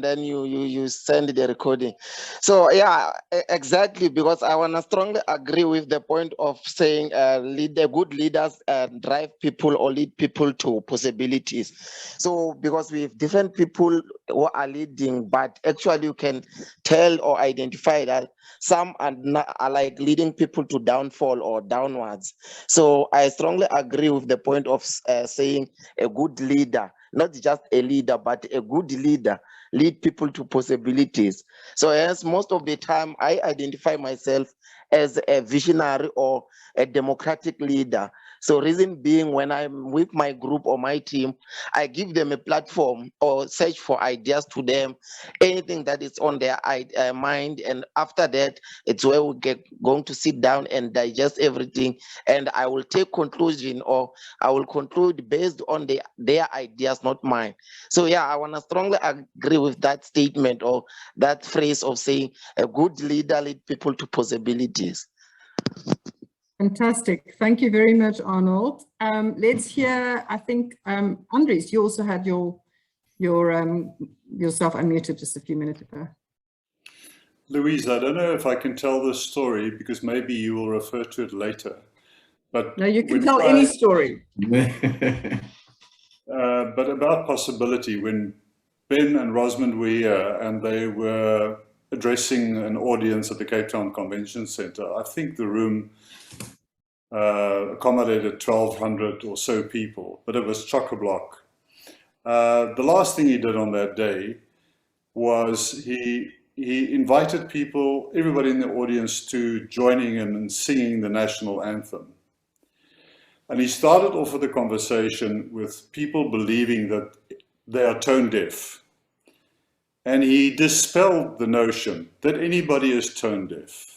then you send the recording. So yeah, exactly, because I want to strongly agree with the point of saying good leaders drive people or lead people to possibilities. So because we have different people who are leading, but actually you can tell or identify that some are like leading people to downfall or downwards. So I strongly agree with the point of saying a good leader, not just a leader, but a good leader lead people to possibilities. So hence, most of the time, I identify myself as a visionary or a democratic leader. So reason being, when I'm with my group or my team, I give them a platform or search for ideas to them, anything that is on their mind. And after that, it's where we get going to sit down and digest everything. And I will take conclusion, or I will conclude based on their ideas, not mine. So yeah, I want to strongly agree with that statement or that phrase of saying a good leader lead people to possibilities. Fantastic. Thank you very much, Arnold. Let's hear, I think, Andries, you also had yourself unmuted just a few minutes ago. Louise, I don't know if I can tell this story because maybe you will refer to it later. But no, you can tell any story. But about possibility, when Ben and Rosamond were here and they were addressing an audience at the Cape Town Convention Centre, I think the room accommodated 1,200 or so people, but it was chock-a-block. The last thing he did on that day was he invited people, everybody in the audience, to joining him in singing the national anthem. And he started off with a conversation with people believing that they are tone deaf. And he dispelled the notion that anybody is tone deaf.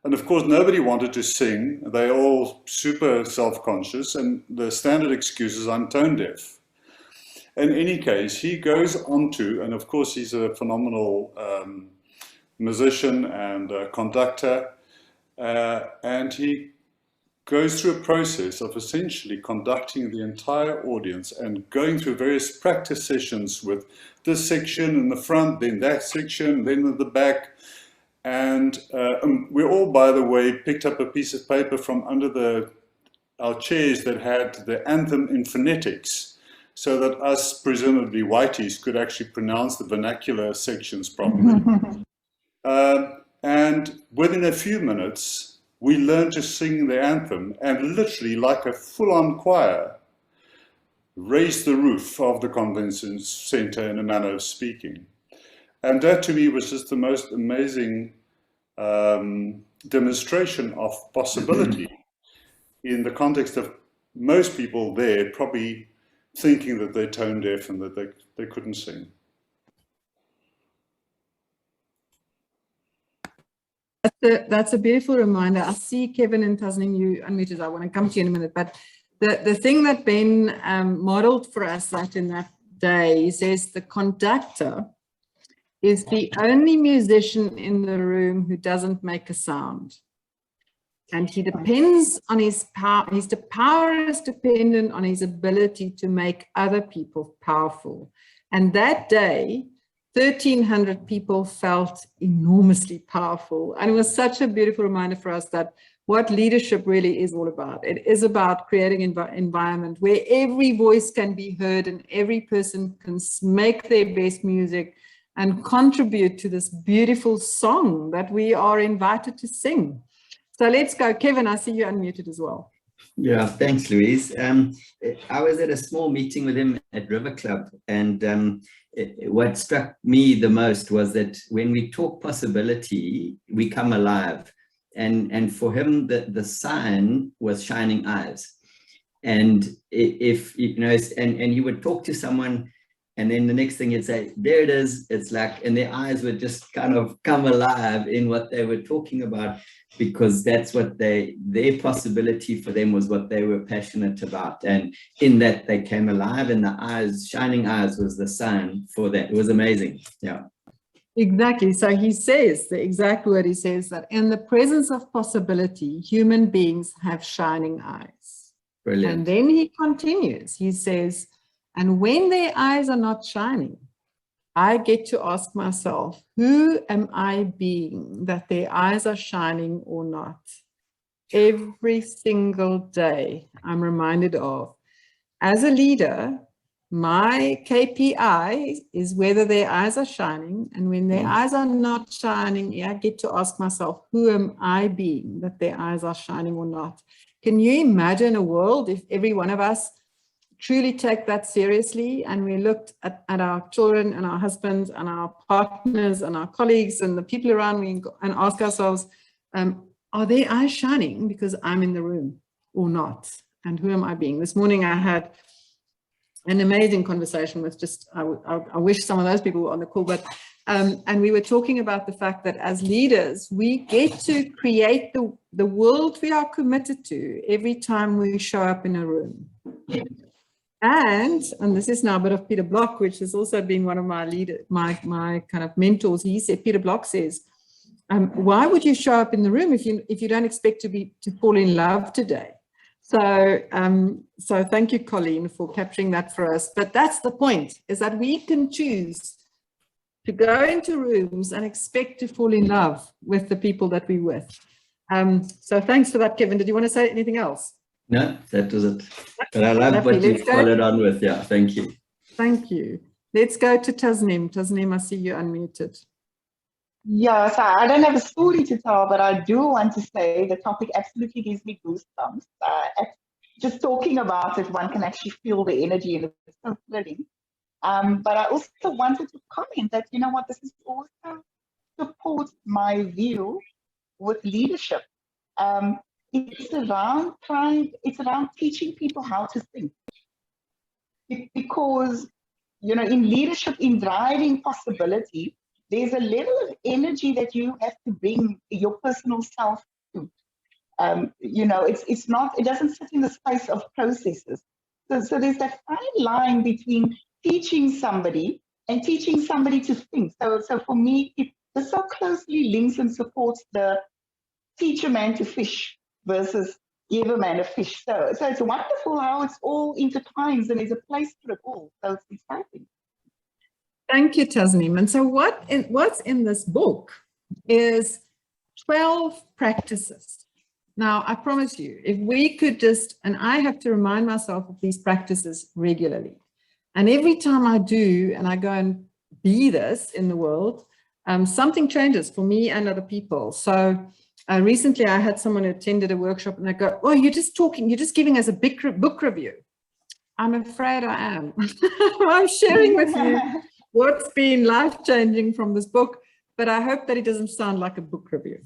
And of course, nobody wanted to sing. They're all super self-conscious, and the standard excuse is I'm tone deaf. In any case, he goes on to, and of course he's a phenomenal musician and conductor, and he goes through a process of essentially conducting the entire audience and going through various practice sessions with this section in the front, then that section, then at the back. And we all, by the way, picked up a piece of paper from under our chairs that had the anthem in phonetics, so that us, presumably whiteys, could actually pronounce the vernacular sections properly. And within a few minutes, we learned to sing the anthem, and literally, like a full-on choir, raised the roof of the convention center in a manner of speaking. And that to me was just the most amazing demonstration of possibility in the context of most people there probably thinking that they're tone deaf and that they couldn't sing. That's a beautiful reminder. I see Kevin and Tasneem, you unmuted. I want to come to you in a minute, but the thing that Ben modeled for us that in that day, he says the conductor is the only musician in the room who doesn't make a sound. And he depends on his power. His power is dependent on his ability to make other people powerful. And that day, 1,300 people felt enormously powerful. And it was such a beautiful reminder for us that what leadership really is all about. It is about creating an environment where every voice can be heard and every person can make their best music and contribute to this beautiful song that we are invited to sing. So let's go. Kevin, I see you unmuted as well. Yeah, thanks, Louise. I was at a small meeting with him at River Club, and what struck me the most was that when we talk possibility, we come alive. And for him, the sign was shining eyes. And if, you know, and he would talk to someone, and then the next thing he'd say, there it is. It's like, and their eyes would just kind of come alive in what they were talking about, because that's what their possibility for them was what they were passionate about. And in that they came alive, and the eyes, shining eyes was the sign for that. It was amazing. Yeah. Exactly. So he says, the exact word he says, that in the presence of possibility, human beings have shining eyes. Brilliant. And then he continues, he says, and when their eyes are not shining, I get to ask myself, who am I being that their eyes are shining or not? Every single day, I'm reminded of, as a leader, my KPI is whether their eyes are shining, and when their eyes are not shining, I get to ask myself, who am I being that their eyes are shining or not? Can you imagine a world if every one of us truly take that seriously, and we looked at our children and our husbands and our partners and our colleagues and the people around me and ask ourselves, are their eyes shining because I'm in the room or not? And who am I being? This morning I had an amazing conversation with I wish some of those people were on the call, but and we were talking about the fact that as leaders, we get to create the world we are committed to every time we show up in a room. And this is now a bit of Peter Block, which has also been one of my my kind of mentors. He said, Peter Block says, why would you show up in the room if you don't expect to fall in love today? So thank you, Colleen, for capturing that for us. But that's the point, is that we can choose to go into rooms and expect to fall in love with the people that we're with. So thanks for that, Kevin. Did you want to say anything else? No, that was it. But I love what you followed on with. Yeah, thank you. Thank you. Let's go to Tasneem. Tasneem, I see you unmuted. Yeah, so I don't have a story to tell, but I do want to say the topic absolutely gives me goosebumps. Just talking about it, one can actually feel the energy, and it's so thrilling. But I also wanted to comment that, you know what, this is also supports my view with leadership. It's around teaching people how to think. Because, you know, in leadership, in driving possibility, there's a level of energy that you have to bring your personal self to. You know, it doesn't sit in the space of processes. So there's that fine line between teaching somebody and teaching somebody to think. So for me, this so closely links and supports the teach a man to fish versus give a man a fish. So it's wonderful how it's all intertwines and there's a place for it all. So it's exciting. Thank you, Tasneem. And so what's in this book is 12 practices. Now, I promise you, if we could and I have to remind myself of these practices regularly. And every time I do, and I go and be this in the world, something changes for me and other people. So recently I had someone who attended a workshop and they go, oh, you're just giving us a book review. I'm afraid I am. I'm sharing with you what's been life-changing from this book, but I hope that it doesn't sound like a book review.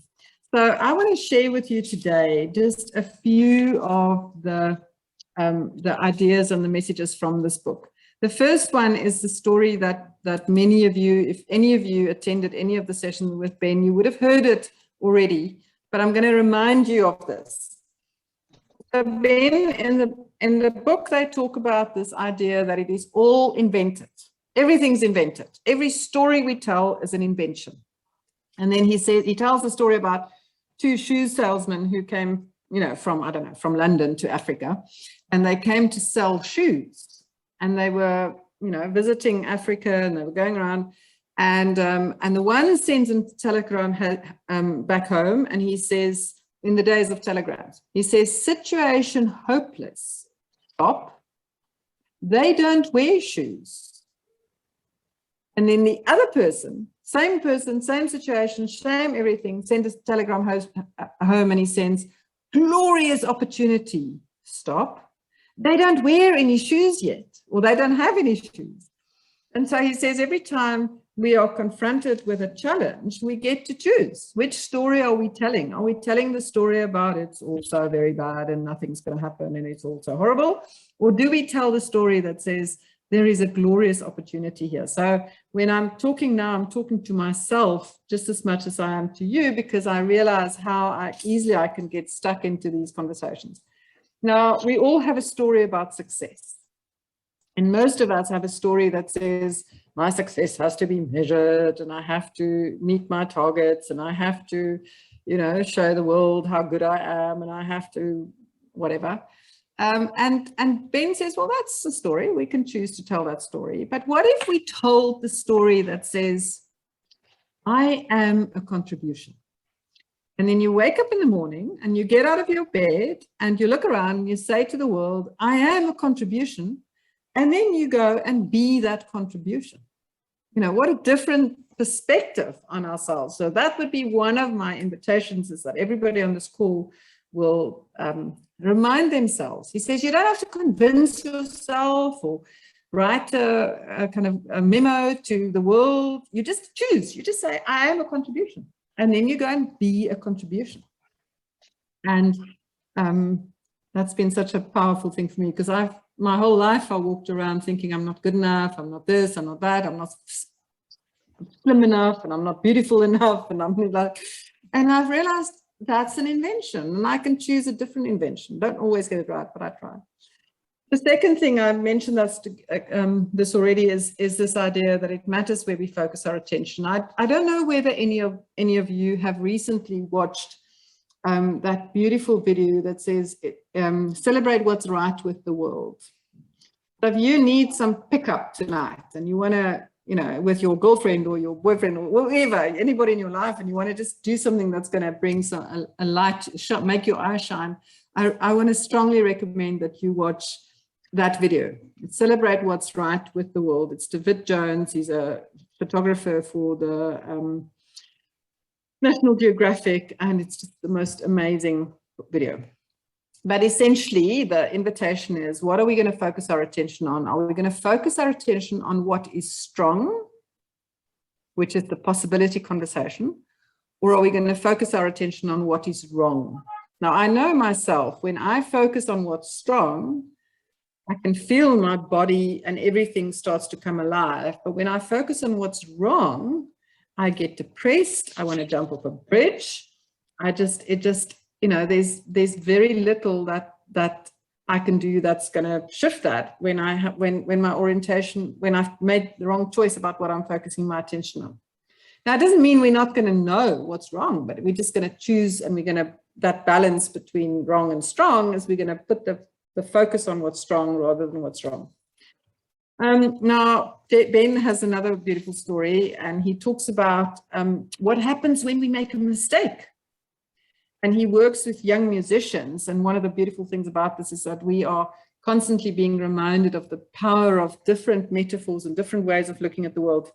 So I want to share with you today just a few of the ideas and the messages from this book. The first one is the story that many of you, if any of you attended any of the sessions with Ben, you would have heard it already, but I'm going to remind you of this. So Ben, in the book, they talk about this idea that it is all invented. Everything's invented. Every story we tell is an invention. And then he tells the story about two shoe salesmen who came, you know, from London to Africa, and they came to sell shoes. And they were, you know, visiting Africa, and they were going around. And the one sends a telegram back home, and he says, in the days of telegrams, he says, situation hopeless. Stop. They don't wear shoes. And then the other person, same situation, same everything, sends a telegram home, and he sends, glorious opportunity. Stop. They don't wear any shoes yet, or they don't have any shoes. And so he says, every time we are confronted with a challenge, we get to choose. Which story are we telling? Are we telling the story about it's also very bad and nothing's going to happen and it's also horrible? Or do we tell the story that says, there is a glorious opportunity here? So when I'm talking now, I'm talking to myself just as much as I am to you, because I realize how easily I can get stuck into these conversations. Now, we all have a story about success. And most of us have a story that says, my success has to be measured, and I have to meet my targets, and I have to, you know, show the world how good I am, and I have to whatever. And Ben says, well, that's the story. We can choose to tell that story. But what if we told the story that says, I am a contribution? And then you wake up in the morning and you get out of your bed and you look around and you say to the world, I am a contribution. And then you go and be that contribution. You know, what a different perspective on ourselves. So that would be one of my invitations, is that everybody on this call will remind themselves. He says, you don't have to convince yourself or write a kind of a memo to the world. You just choose. You just say, I am a contribution. And then you go and be a contribution. And that's been such a powerful thing for me, because my whole life I walked around thinking I'm not good enough, I'm not this, I'm not that, I'm not slim enough, and I'm not beautiful enough, and I'm like, and I've realized that's an invention, and I can choose a different invention. Don't always get it right, but I try. The second thing, I mentioned this already, is this idea that it matters where we focus our attention. I don't know whether any of you have recently watched that beautiful video that says, celebrate what's right with the world. So if you need some pickup tonight and you want to, you know, with your girlfriend or your boyfriend or whoever, anybody in your life, and you want to just do something that's going to bring a light, make your eyes shine, I want to strongly recommend that you watch that video. Celebrate what's right with the world. It's David Jones. He's a photographer for the National Geographic, and it's just the most amazing video. But essentially, the invitation is, what are we going to focus our attention on? Are we going to focus our attention on what is strong, which is the possibility conversation, or are we going to focus our attention on what is wrong? Now, I know myself, when I focus on what's strong, I can feel my body and everything starts to come alive. But when I focus on what's wrong, I get depressed. I want to jump off a bridge. You know, there's very little that I can do that's going to shift that when my orientation, when I've made the wrong choice about what I'm focusing my attention on. Now, it doesn't mean we're not going to know what's wrong, but we're just going to choose, and we're going to, that balance between wrong and strong is we're going to put the focus on what's strong rather than what's wrong. Now, Ben has another beautiful story, and he talks about what happens when we make a mistake. And he works with young musicians. And one of the beautiful things about this is that we are constantly being reminded of the power of different metaphors and different ways of looking at the world.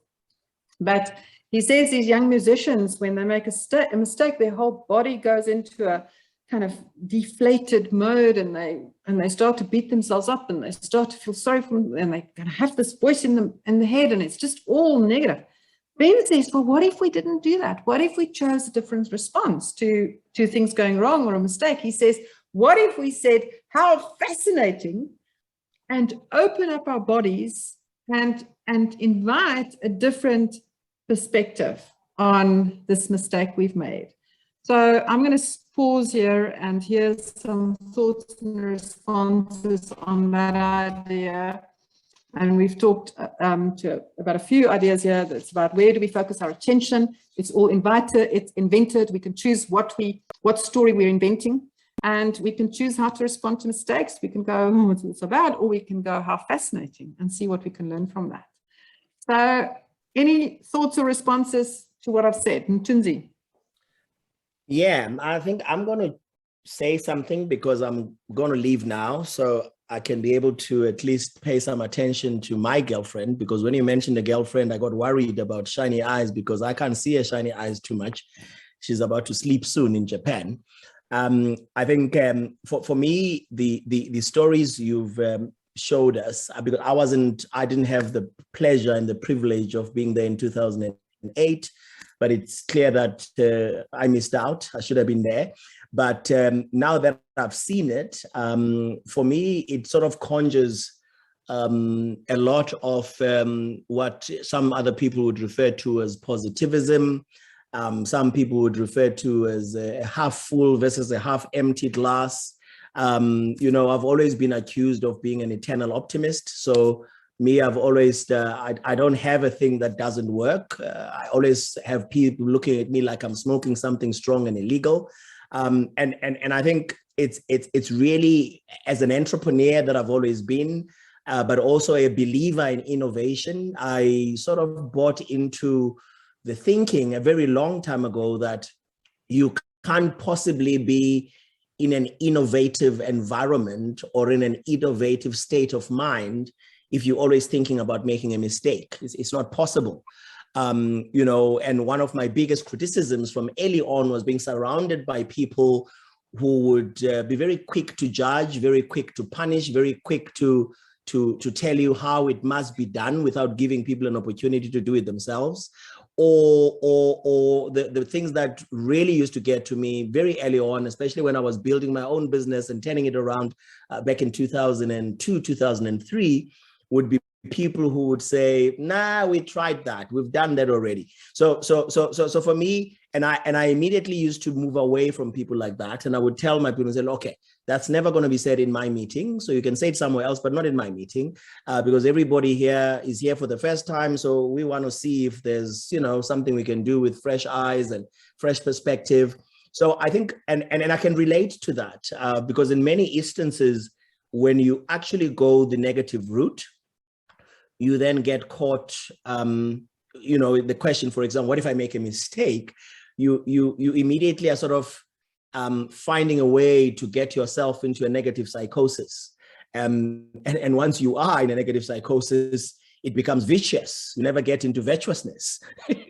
But he says these young musicians, when they make a mistake, their whole body goes into a kind of deflated mode, and they start to beat themselves up, and they start to feel sorry for them, and they kind of have this voice in the head, and it's just all negative. Ben says, well, what if we didn't do that? What if we chose a different response to things going wrong or a mistake? He says, what if we said, how fascinating, and open up our bodies and invite a different perspective on this mistake we've made. So I'm going to pause here, and here's some thoughts and responses on that idea. And we've talked about a few ideas here. That's about where do we focus our attention. It's all invented. We can choose what story we're inventing, and we can choose how to respond to mistakes. We can go, oh, it's so bad, or we can go, how fascinating, and see what we can learn from that. So any thoughts or responses to what I've said? Ntunzi? Yeah, I think I'm going to say something because I'm going to leave now, so I can be able to at least pay some attention to my girlfriend, because when you mentioned the girlfriend, I got worried about shiny eyes because I can't see her shiny eyes too much. She's about to sleep soon in Japan. I think for me, the stories you've showed us, because I didn't have the pleasure and the privilege of being there in 2008, but it's clear that I missed out. I should have been there. But now that I've seen it, for me, it sort of conjures a lot of what some other people would refer to as positivism. Some people would refer to as a half full versus a half empty glass. You know, I've always been accused of being an eternal optimist. So me, I've always, I don't have a thing that doesn't work. I always have people looking at me like I'm smoking something strong and illegal. And I think it's really, as an entrepreneur that I've always been, but also a believer in innovation, I sort of bought into the thinking a very long time ago that you can't possibly be in an innovative environment or in an innovative state of mind if you're always thinking about making a mistake. It's not possible. You know, and one of my biggest criticisms from early on was being surrounded by people who would be very quick to judge, very quick to punish, very quick to tell you how it must be done without giving people an opportunity to do it themselves. Or the things that really used to get to me very early on, especially when I was building my own business and turning it around back in 2002, 2003, would be people who would say, nah, we tried that, we've done that already. So for me, and I immediately used to move away from people like that. And I would tell my people, say, okay, that's never going to be said in my meeting. So you can say it somewhere else, but not in my meeting, because everybody here is here for the first time. So we want to see if there's, you know, something we can do with fresh eyes and fresh perspective. So I think, and I can relate to that, because in many instances, when you actually go the negative route, you then get caught, you know, the question, for example, what if I make a mistake? You immediately are sort of finding a way to get yourself into a negative psychosis. And once you are in a negative psychosis, it becomes vicious. You never get into virtuousness,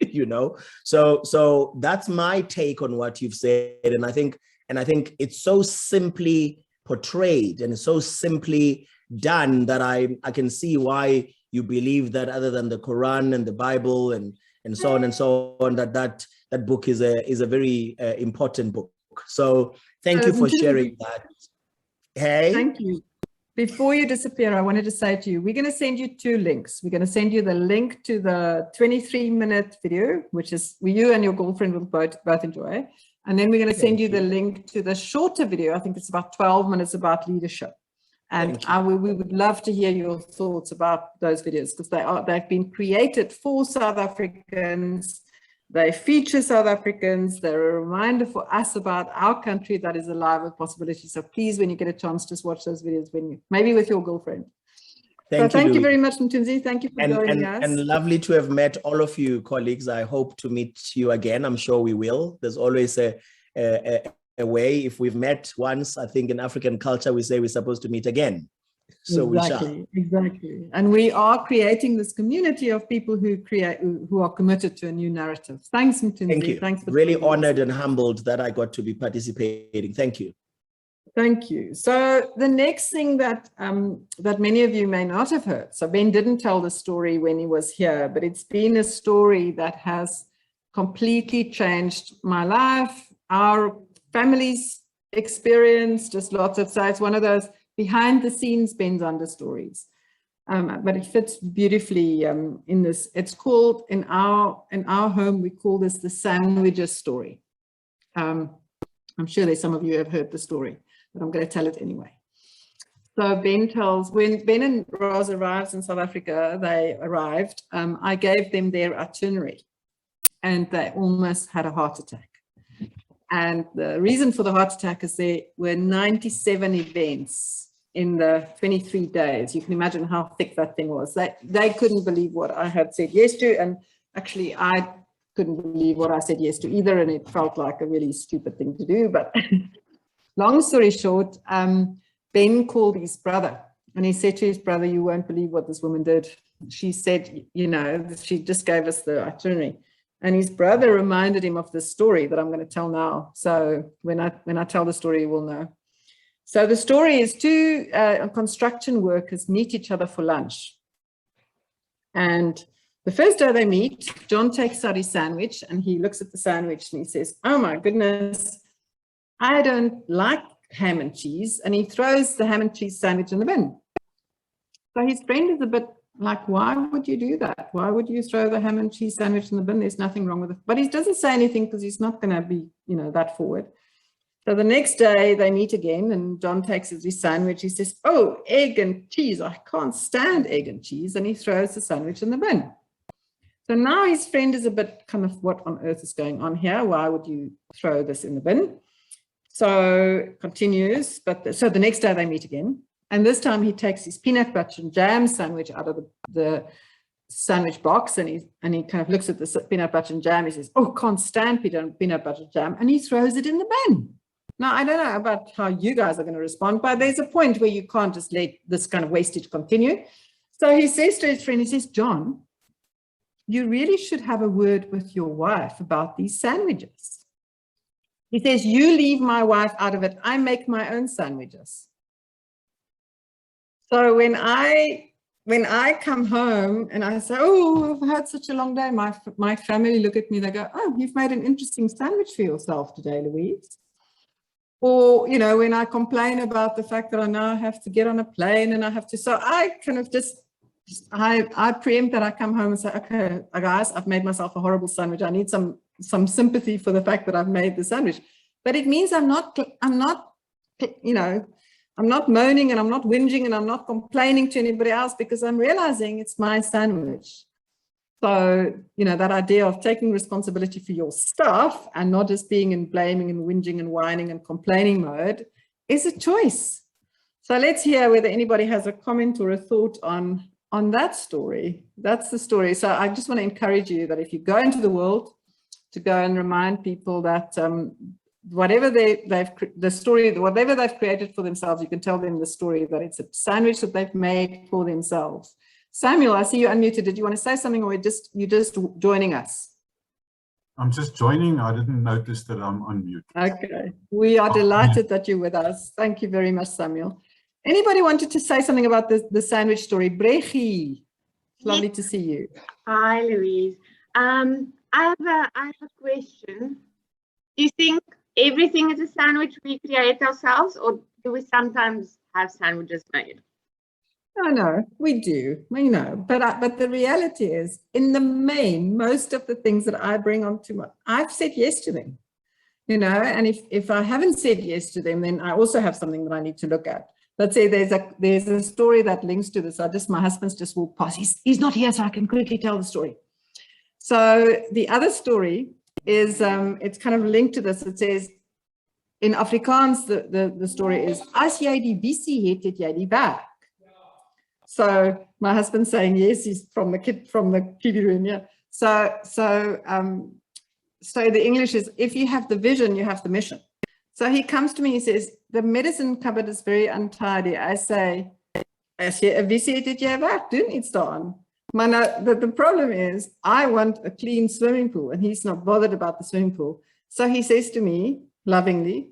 you know? So that's my take on what you've said. And I think it's so simply portrayed and so simply done that I can see why you believe that, other than the Quran and the Bible and so on and so on, that book is a very important book. So thank you for sharing that. Hey. Thank you. Before you disappear, I wanted to say to you, we're going to send you 2 links. We're going to send you the link to the 23-minute video, which is you and your girlfriend will both enjoy. And then we're going to send you the link to the shorter video. I think it's about 12 minutes about leadership. And we would love to hear your thoughts about those videos, because they've been created for South Africans. They feature South Africans. They're a reminder for us about our country that is alive with possibilities. So please, when you get a chance, just watch those videos maybe with your girlfriend. Thank you very much, Mthunzi. Thank you for joining us. And lovely to have met all of you colleagues. I hope to meet you again. I'm sure we will. There's always a way. If we've met once, I think in African culture, we say we're supposed to meet again. So exactly. And we are creating this community of people who are committed to a new narrative. Thanks, Mthunzi. Thank you. Thanks for really honored and humbled that I got to be participating. Thank you. Thank you. So the next thing that many of you may not have heard. So Ben didn't tell the story when he was here, but it's been a story that has completely changed my life, our family's experience, just lots of, so it's one of those behind the scenes Ben's under stories. But it fits beautifully in this. It's called, in our home, we call this the sandwiches story. I'm sure there's some of you have heard the story, but I'm going to tell it anyway. So Ben tells, when Ben and Roz arrived in South Africa, I gave them their itinerary and they almost had a heart attack. And the reason for the heart attack is there were 97 events in the 23 days. You can imagine how thick that thing was. They couldn't believe what I had said yes to. And actually, I couldn't believe what I said yes to either. And it felt like a really stupid thing to do. But long story short, Ben called his brother. And he said to his brother, you won't believe what this woman did. She said, you know, she just gave us the itinerary. And his brother reminded him of the story that I'm going to tell now. So when I tell the story, you will know. So the story is 2 construction workers meet each other for lunch. And the first day they meet, John takes out his sandwich and he looks at the sandwich and he says, oh my goodness, I don't like ham and cheese. And he throws the ham and cheese sandwich in the bin. So his friend is a bit like, why would you do that? Why would you throw the ham and cheese sandwich in the bin? There's nothing wrong with it. But he doesn't say anything because he's not going to be, you know, that forward. So the next day they meet again and John takes his sandwich. He says, oh, egg and cheese. I can't stand egg and cheese. And he throws the sandwich in the bin. So now his friend is a bit kind of, what on earth is going on here? Why would you throw this in the bin? So continues, but so the next day they meet again. And this time he takes his peanut butter and jam sandwich out of the sandwich box, and he kind of looks at the peanut butter and jam. He says, "Oh, can't stand peanut butter jam," and he throws it in the bin. Now, I don't know about how you guys are going to respond, but there's a point where you can't just let this kind of wastage continue. So he says to his friend, he says, "John, you really should have a word with your wife about these sandwiches." He says, "You leave my wife out of it. I make my own sandwiches." So when I come home and I say, "Oh, I've had such a long day," my family look at me, they go, "Oh, you've made an interesting sandwich for yourself today, Louise." Or, you know, when I complain about the fact that I now have to get on a plane and I have to, so I kind of I preempt that. I come home and say, "Okay, guys, I've made myself a horrible sandwich. I need some sympathy for the fact that I've made the sandwich." But it means I'm not, you know, I'm not moaning and I'm not whinging and I'm not complaining to anybody else, because I'm realizing it's my sandwich. So, you know, that idea of taking responsibility for your stuff and not just being in blaming and whinging and whining and complaining mode is a choice. So let's hear whether anybody has a comment or a thought on that story. That's the story. So I just want to encourage you that if you go into the world, to go and remind people that whatever whatever they've created for themselves, you can tell them the story that it's a sandwich that they've made for themselves. Samuel, I see you unmuted. Did you want to say something, or you're just joining us? I'm just joining. I didn't notice that I'm unmuted. Okay. We are delighted that you're with us. Thank you very much, Samuel. Anybody wanted to say something about the sandwich story? Brechi, lovely to see you. Hi, Louise. I have a question. Do you think everything is a sandwich we create ourselves, or do we sometimes have sandwiches made? No, we do, we know, but the reality is, in the main, most of the things that I bring onto I've said yes to them, you know, and if I haven't said yes to them, then I also have something that I need to look at. Let's say there's a story that links to this. My husband's just walked past. He's not here, so I can quickly tell the story. So the other story is, it's kind of linked to this. It says, in Afrikaans, the story is, "As jy die visie het, het jy die werk." So my husband's saying yes, he's from the kiddie room, yeah. So the English is, if you have the vision, you have the mission. So he comes to me, he says, "The medicine cupboard is very untidy." I say, "As jy 'n visie het, het jy werk, doen iets daaraan." But the problem is, I want a clean swimming pool, and he's not bothered about the swimming pool. So he says to me, lovingly,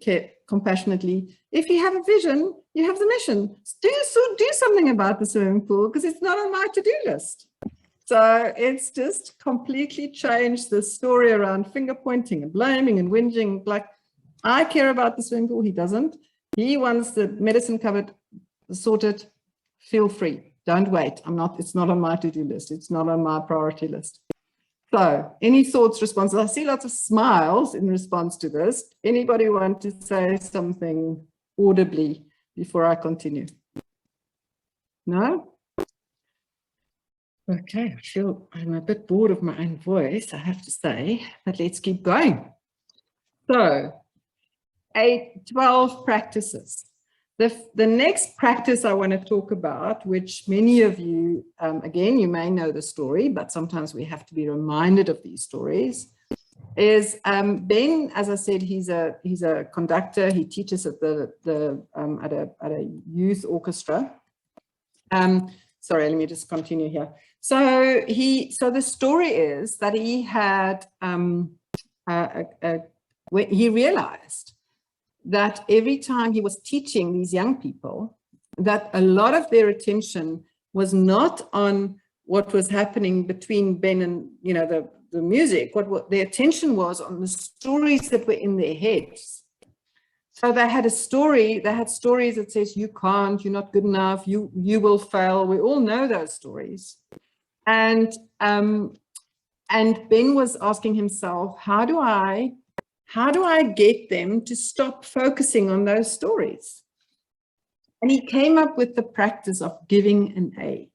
compassionately, "If you have a vision, you have the mission. Do something about the swimming pool, because it's not on my to-do list." So it's just completely changed the story around finger pointing and blaming and whinging. Like, I care about the swimming pool, he doesn't. He wants the medicine cupboard sorted. Feel free. Don't wait. It's not on my to-do list. It's not on my priority list. So, any thoughts, responses? I see lots of smiles in response to this. Anybody want to say something audibly before I continue? No? Okay, I feel I'm a bit bored of my own voice, I have to say, but let's keep going. So, 12 practices. The next practice I want to talk about, which many of you, again, you may know the story, but sometimes we have to be reminded of these stories, is Ben, as I said, he's a conductor. He teaches at at a youth orchestra. Sorry, let me just continue here. So the story is that he had he realized that every time he was teaching these young people, that a lot of their attention was not on what was happening between Ben and, you know, the music. What their attention was on the stories that were in their heads. So they had stories that says, "You can't, you're not good enough, you will fail." We all know those stories. And Ben was asking himself, how do I get them to stop focusing on those stories? And he came up with the practice of giving an A.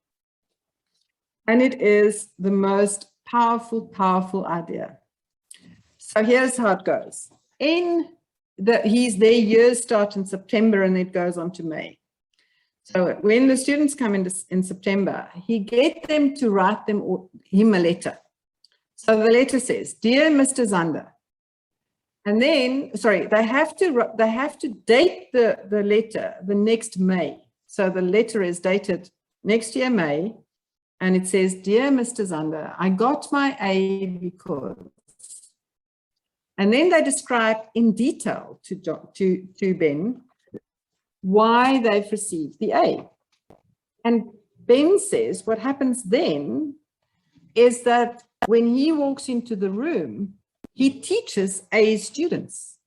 And it is the most powerful idea. So here's how it goes. In their years start in September and it goes on to May. So when the students come in September, he gets them to write him a letter. So the letter says, "Dear Mr. Zander," and then, sorry, they have to date the letter the next May. So the letter is dated next year, May, and it says, "Dear Mr. Zander, I got my A because," and then they describe in detail to Ben why they've received the A. And Ben says what happens then is that when he walks into the room, he teaches A students.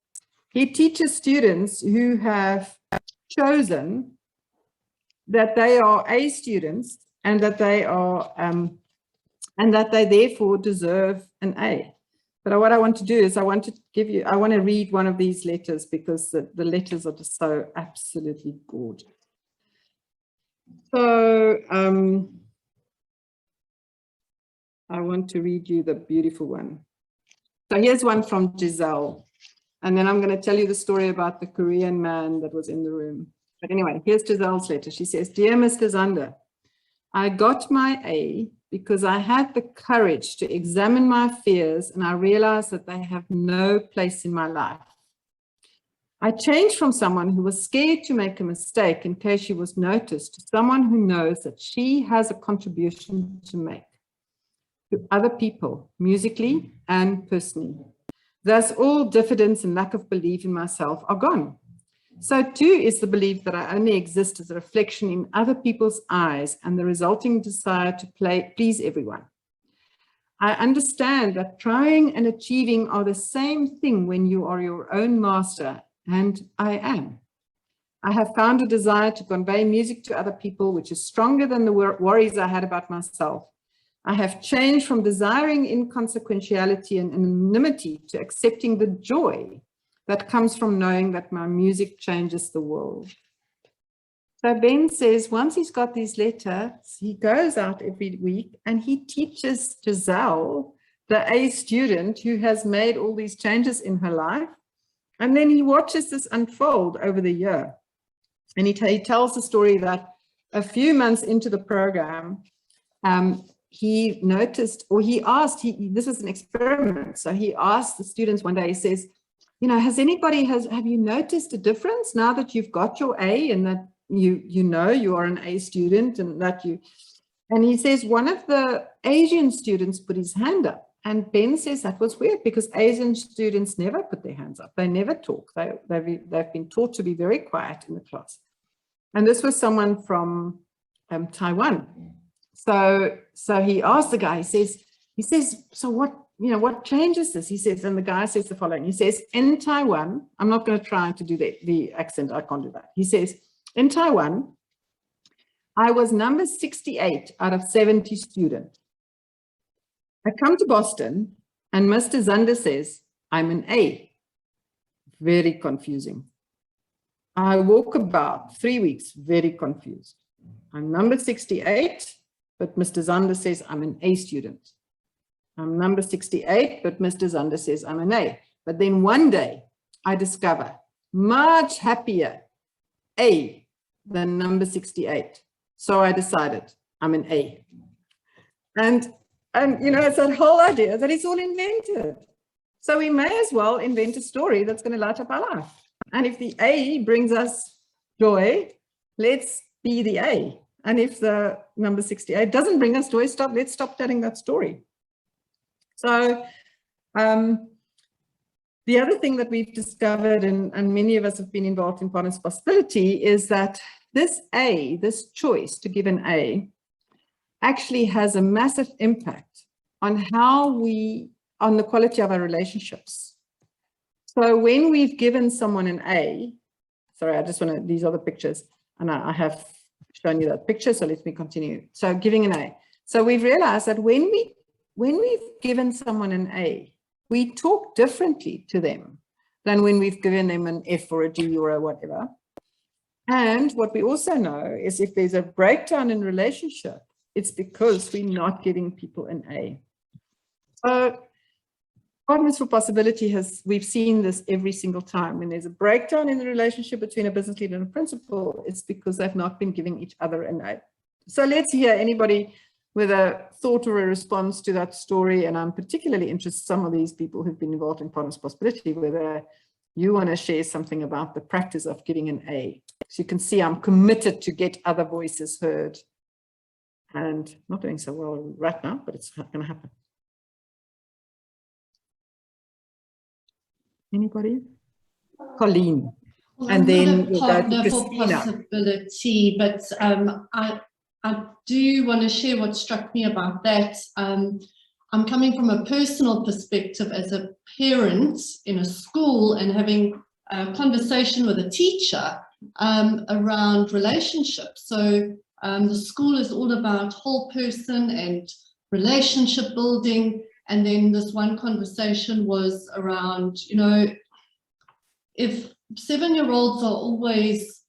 He teaches students who have chosen that they are A students and that they are and that they therefore deserve an A. But what I want to do is I want to read one of these letters because the letters are just so absolutely gorgeous. So I want to read you the beautiful one. So here's one from Giselle. And then I'm going to tell you the story about the Korean man that was in the room. But anyway, here's Giselle's letter. She says, "Dear Mr. Zander, I got my A because I had the courage to examine my fears and I realized that they have no place in my life. I changed from someone who was scared to make a mistake in case she was noticed to someone who knows that she has a contribution to make to other people, musically and personally. Thus, all diffidence and lack of belief in myself are gone. So too is the belief that I only exist as a reflection in other people's eyes and the resulting desire to please everyone. I understand that trying and achieving are the same thing when you are your own master, and I am. I have found a desire to convey music to other people, which is stronger than the worries I had about myself. I have changed from desiring inconsequentiality and anonymity to accepting the joy that comes from knowing that my music changes the world." So Ben says once he's got these letters, he goes out every week and he teaches Giselle, the A student who has made all these changes in her life. And then he watches this unfold over the year. And he tells the story that a few months into the program, he noticed, or he asked, this was an experiment. So he asked the students one day, he says, "You know, have you noticed a difference now that you've got your A and that you know you are an A student and and he says one of the Asian students put his hand up, and Ben says that was weird because Asian students never put their hands up. They never talk. They've been taught to be very quiet in the class. And this was someone from Taiwan. So he asked the guy, he says, "So what changes this?" He says, and the guy says the following. He says, "In Taiwan," I'm not going to try to do the accent, I can't do that. He says, "In Taiwan, I was number 68 out of 70 students. I come to Boston and Mr. Zander says, I'm an A. Very confusing. I walk about 3 weeks, very confused. I'm number 68, but Mr. Zander says I'm an A student. I'm number 68, but Mr. Zander says I'm an A. But then one day I discover much happier A than number 68. So I decided I'm an A." And you know, it's that whole idea that it's all invented. So we may as well invent a story that's going to light up our life. And if the A brings us joy, let's be the A. And if the number 68 doesn't bring us joy, let's stop telling that story. So the other thing that we've discovered, and many of us have been involved in Partners Possibility, is that this A, this choice to give an A, actually has a massive impact on on the quality of our relationships. So when we've given someone an A, sorry, these are the pictures, and I have shown you that picture, so let me continue. So giving an A. So we've realized that when we've given someone an A, we talk differently to them than when we've given them an F or a D or a whatever. And what we also know is if there's a breakdown in relationship, it's because we're not giving people an A. So Partners for Possibility we've seen this every single time. When there's a breakdown in the relationship between a business leader and a principal, it's because they've not been giving each other an aid. So let's hear anybody with a thought or a response to that story. And I'm particularly interested in some of these people who've been involved in Partners for Possibility, whether you want to share something about the practice of giving an A. So you can see I'm committed to get other voices heard. And not doing so well right now, but it's going to happen. Anybody? Colleen. Well, and then we'll go to Christina. Possibility, but I do want to share what struck me about that. I'm coming from a personal perspective as a parent in a school and having a conversation with a teacher around relationships. So the school is all about whole person and relationship building. And then this one conversation was around, you know, if 7-year-olds are always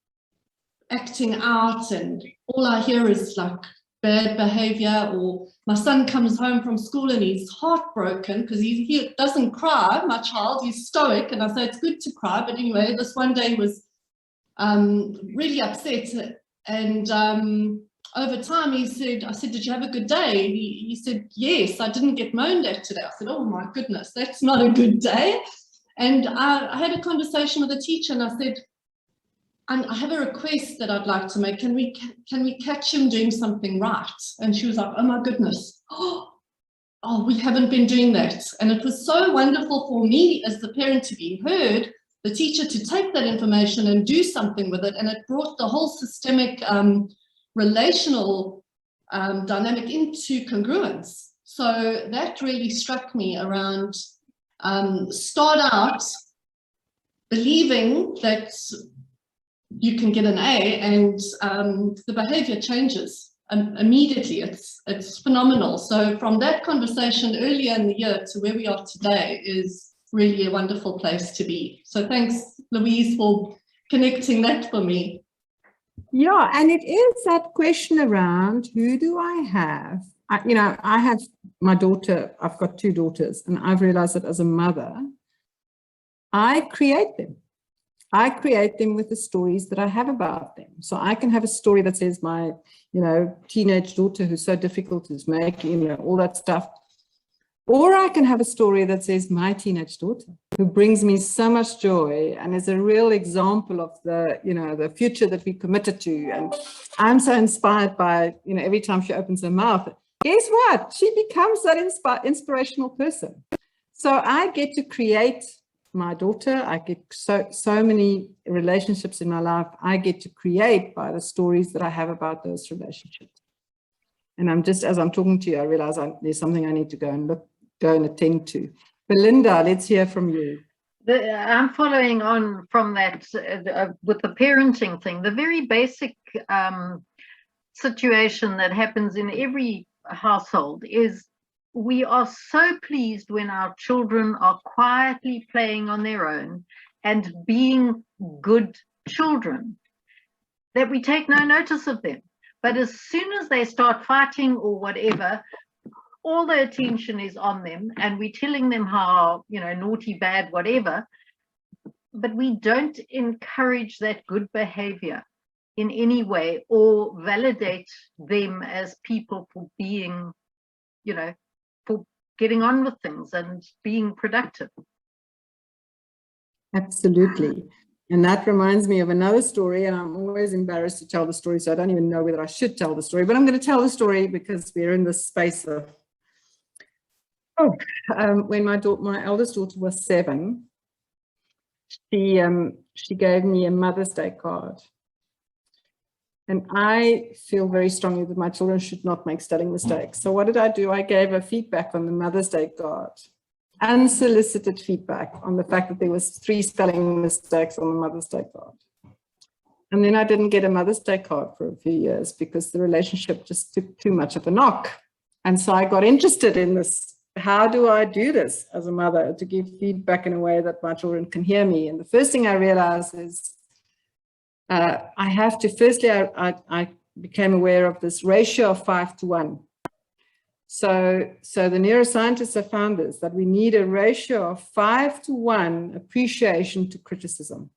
acting out and all I hear is like bad behavior, or my son comes home from school and he's heartbroken because he doesn't cry, my child, he's stoic, and I say it's good to cry, but anyway, this one day was really upset, and over time I said, did you have a good day? He said, yes, I didn't get moaned at today. I said, oh my goodness, that's not a good day. And I had a conversation with a teacher and I said, I have a request that I'd like to make. Can we catch him doing something right? And she was like, oh my goodness. Oh, we haven't been doing that. And it was so wonderful for me as the parent to be heard, the teacher to take that information and do something with it. And it brought the whole systemic relational dynamic into congruence. So that really struck me around start out believing that you can get an A and the behavior changes immediately. It's phenomenal. So from that conversation earlier in the year to where we are today is really a wonderful place to be. So thanks, Louise, for connecting that for me. Yeah, and it is that question around who do I have? I have my daughter, I've got 2 daughters, and I've realized that as a mother, I create them. I create them with the stories that I have about them. So I can have a story that says my, teenage daughter who's so difficult is making, all that stuff. Or I can have a story that says my teenage daughter who brings me so much joy and is a real example of the future that we committed to. And I'm so inspired by, every time she opens her mouth, guess what? She becomes that inspirational person. So I get to create my daughter. I get so many relationships in my life I get to create by the stories that I have about those relationships. And as I'm talking to you, I realize there's something I need to go and attend to. Belinda, let's hear from you. I'm following on from that with the parenting thing. The very basic situation that happens in every household is we are so pleased when our children are quietly playing on their own and being good children that we take no notice of them. But as soon as they start fighting or whatever, all the attention is on them and we're telling them how, naughty, bad, whatever, but we don't encourage that good behavior in any way or validate them as people for being, for getting on with things and being productive. Absolutely. And that reminds me of another story, and I'm always embarrassed to tell the story, so I don't even know whether I should tell the story, but I'm going to tell the story because we're in this space of, when my eldest daughter was 7, she gave me a Mother's Day card. And I feel very strongly that my children should not make spelling mistakes. So what did I do? I gave her feedback on the Mother's Day card. Unsolicited feedback on the fact that there was 3 spelling mistakes on the Mother's Day card. And then I didn't get a Mother's Day card for a few years because the relationship just took too much of a knock. And so I got interested in this. How do I do this as a mother to give feedback in a way that my children can hear me? And the first thing I realized is I have to, firstly, I became aware of this ratio of 5 to 1. So the neuroscientists have found this, that we need a ratio of 5-to-1 appreciation to criticism.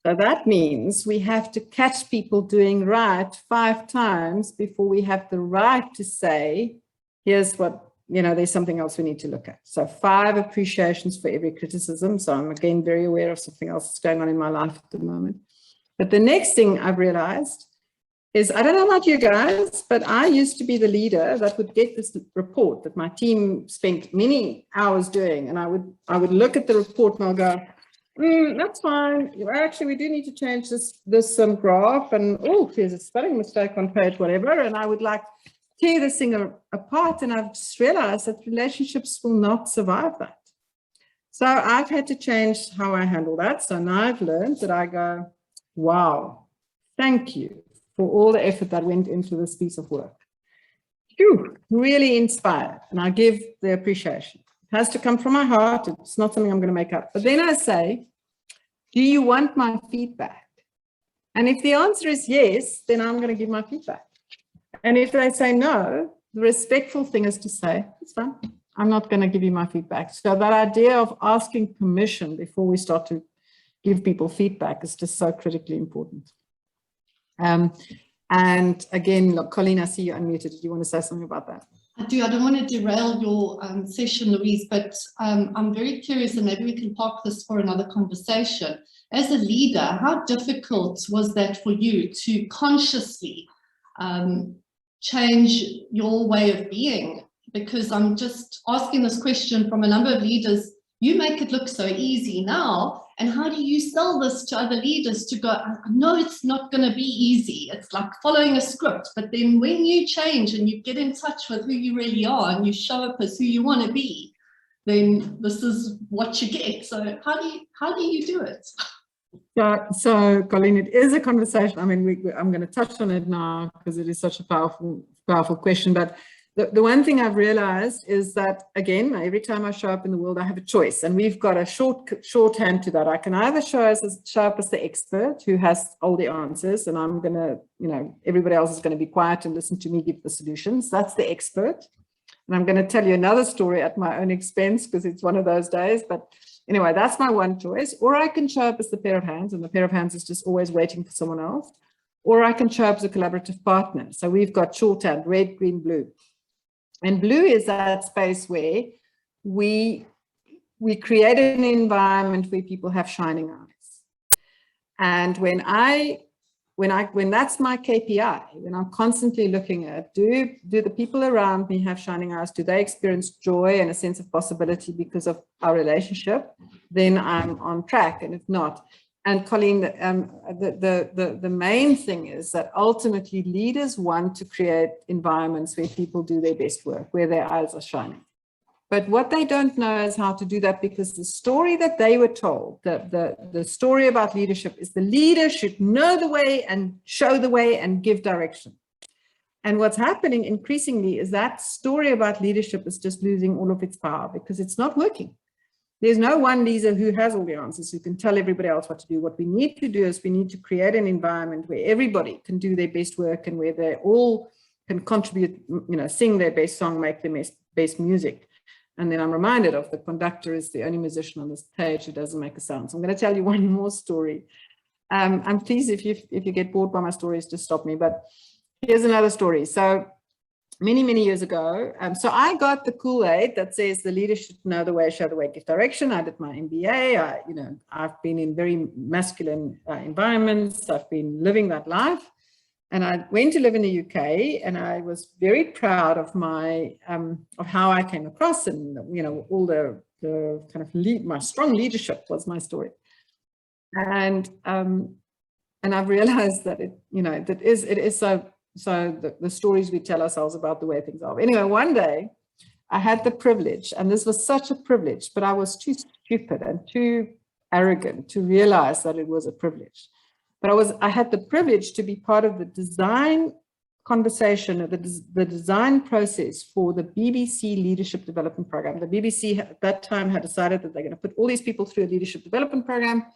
So that means we have to catch people doing right 5 times before we have the right to say, here's what, there's something else we need to look at. So 5 appreciations for every criticism. So I'm again very aware of something else that's going on in my life at the moment. But the next thing I've realized is, I don't know about you guys, but I used to be the leader that would get this report that my team spent many hours doing. And I would look at the report and I'll go, that's fine. Actually, we do need to change this graph. And oh, there's a spelling mistake on page whatever. And I would like tear this thing apart. And I've just realized that relationships will not survive that. So I've had to change how I handle that. So now I've learned that I go, wow, thank you for all the effort that went into this piece of work. Phew, really inspired. And I give the appreciation. It has to come from my heart. It's not something I'm going to make up. But then I say, do you want my feedback? And if the answer is yes, then I'm going to give my feedback. And if they say no, the respectful thing is to say, it's fine. I'm not going to give you my feedback. So that idea of asking permission before we start to give people feedback is just so critically important. And again, look, Colleen, I see you unmuted. Did you want to say something about that? I do. I don't want to derail your session, Louise, but I'm very curious, and maybe we can park this for another conversation. As a leader, how difficult was that for you to consciously change your way of being? Because I'm just asking this question from a number of leaders. You make it look so easy now. And how do you sell this to other leaders to go, I know it's not going to be easy. It's like following a script. But then when you change and you get in touch with who you really are and you show up as who you want to be, then this is what you get. So how do you do it? So Colleen, it is a conversation. I mean, I'm going to touch on it now because it is such a powerful question. But the one thing I've realized is that, again, every time I show up in the world, I have a choice. And we've got a shorthand to that. I can either show up as the expert who has all the answers, and I'm going to, everybody else is going to be quiet and listen to me give the solutions. That's the expert. And I'm going to tell you another story at my own expense because it's one of those days. But anyway, that's my one choice. Or I can show up as the pair of hands, and the pair of hands is just always waiting for someone else. Or I can show up as a collaborative partner. So we've got shorthand, red, green, blue. And blue is that space where we create an environment where people have shining eyes. And when that's my KPI, when I'm constantly looking at, do the people around me have shining eyes? Do they experience joy and a sense of possibility because of our relationship? Then I'm on track. And if not, and Colleen, the main thing is that ultimately leaders want to create environments where people do their best work, where their eyes are shining. But what they don't know is how to do that, because the story that they were told, the story about leadership is the leader should know the way and show the way and give direction. And what's happening increasingly is that story about leadership is just losing all of its power because it's not working. There's no one leader who has all the answers, who can tell everybody else what to do. What we need to do is we need to create an environment where everybody can do their best work and where they all can contribute, sing their best song, make their best music. And then I'm reminded of the conductor is the only musician on this page who doesn't make a sound. So I'm going to tell you one more story. And please, if you get bored by my stories, just stop me. But here's another story. So many years ago, so I got the Kool-Aid that says the leader should know the way, show the way, give direction. I did my MBA. I've been in very masculine environments. I've been living that life. And I went to live in the UK, and I was very proud of my of how I came across, and all the kind of my strong leadership was my story. And I've realized that it is so the stories we tell ourselves about the way things are. Anyway, one day I had the privilege, and this was such a privilege, but I was too stupid and too arrogant to realize that it was a privilege. But I had the privilege to be part of the design conversation, the design process for the BBC Leadership Development Program. The BBC at that time had decided that they're going to put all these people through a leadership development program,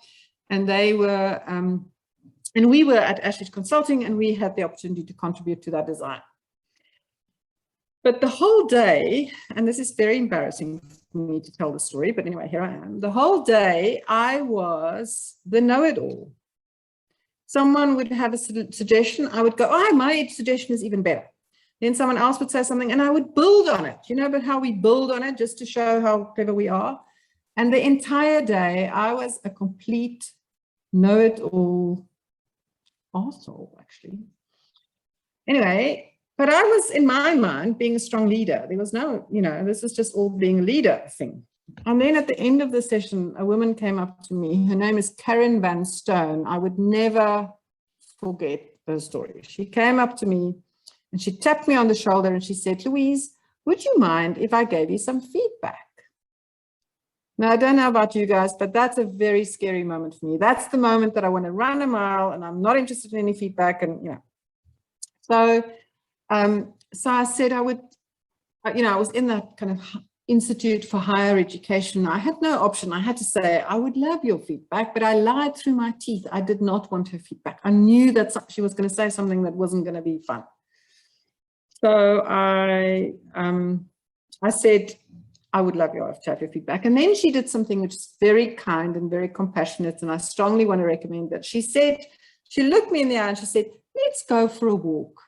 and they were, and we were at Ashridge Consulting, and we had the opportunity to contribute to that design. But the whole day, and this is very embarrassing for me to tell the story, but anyway, here I am. The whole day, I was the know-it-all. Someone would have a suggestion. I would go, oh, my suggestion is even better. Then someone else would say something and I would build on it. You know, but how we build on it just to show how clever we are. And the entire day, I was a complete know-it-all arsehole, actually. Anyway, but I was, in my mind, being a strong leader. There was no, you know, this is just all being a leader thing. And then at the end of the session, a woman came up to me. Her name is Karen Van Stone. I would never forget her story. She came up to me and she tapped me on the shoulder and she said, Louise, would you mind if I gave you some feedback? Now, I don't know about you guys, but that's a very scary moment for me. That's the moment that I want to run a mile and I'm not interested in any feedback. And, you know, so I said I would, you know, I was in that kind of Institute for Higher Education. I had no option. I had to say, I would love your feedback, but I lied through my teeth. I did not want her feedback. I knew that she was going to say something that wasn't going to be fun. So I said, I would love to have your feedback. And then she did something which is very kind and very compassionate, and I strongly want to recommend that. She said, she looked me in the eye and she said, let's go for a walk.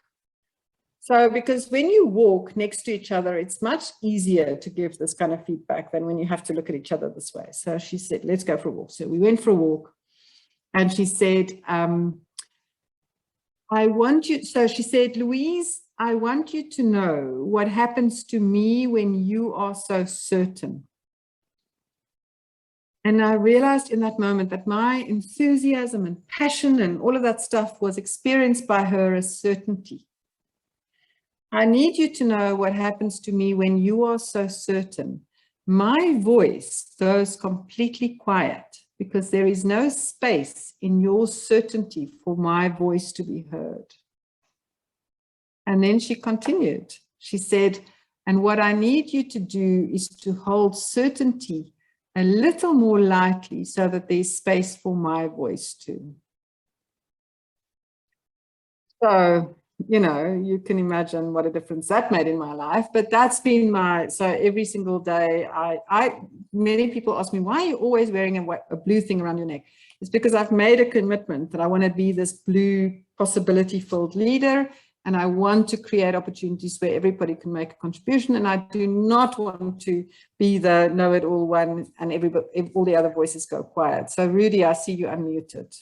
So, because when you walk next to each other, it's much easier to give this kind of feedback than when you have to look at each other this way. So she said, let's go for a walk. So we went for a walk and she said, I want you, so she said, Louise, I want you to know what happens to me when you are so certain. And I realized in that moment that my enthusiasm and passion and all of that stuff was experienced by her as certainty. I need you to know what happens to me when you are so certain. My voice goes completely quiet because there is no space in your certainty for my voice to be heard. And then she continued. She said, and what I need you to do is to hold certainty a little more lightly so that there's space for my voice too. So, you know, you can imagine what a difference that made in my life, but that's been my, so every single day, many people ask me, why are you always wearing a blue thing around your neck? It's because I've made a commitment that I want to be this blue possibility-filled leader, and I want to create opportunities where everybody can make a contribution, and I do not want to be the know-it-all one and all the other voices go quiet. So Rudy, I see you unmuted.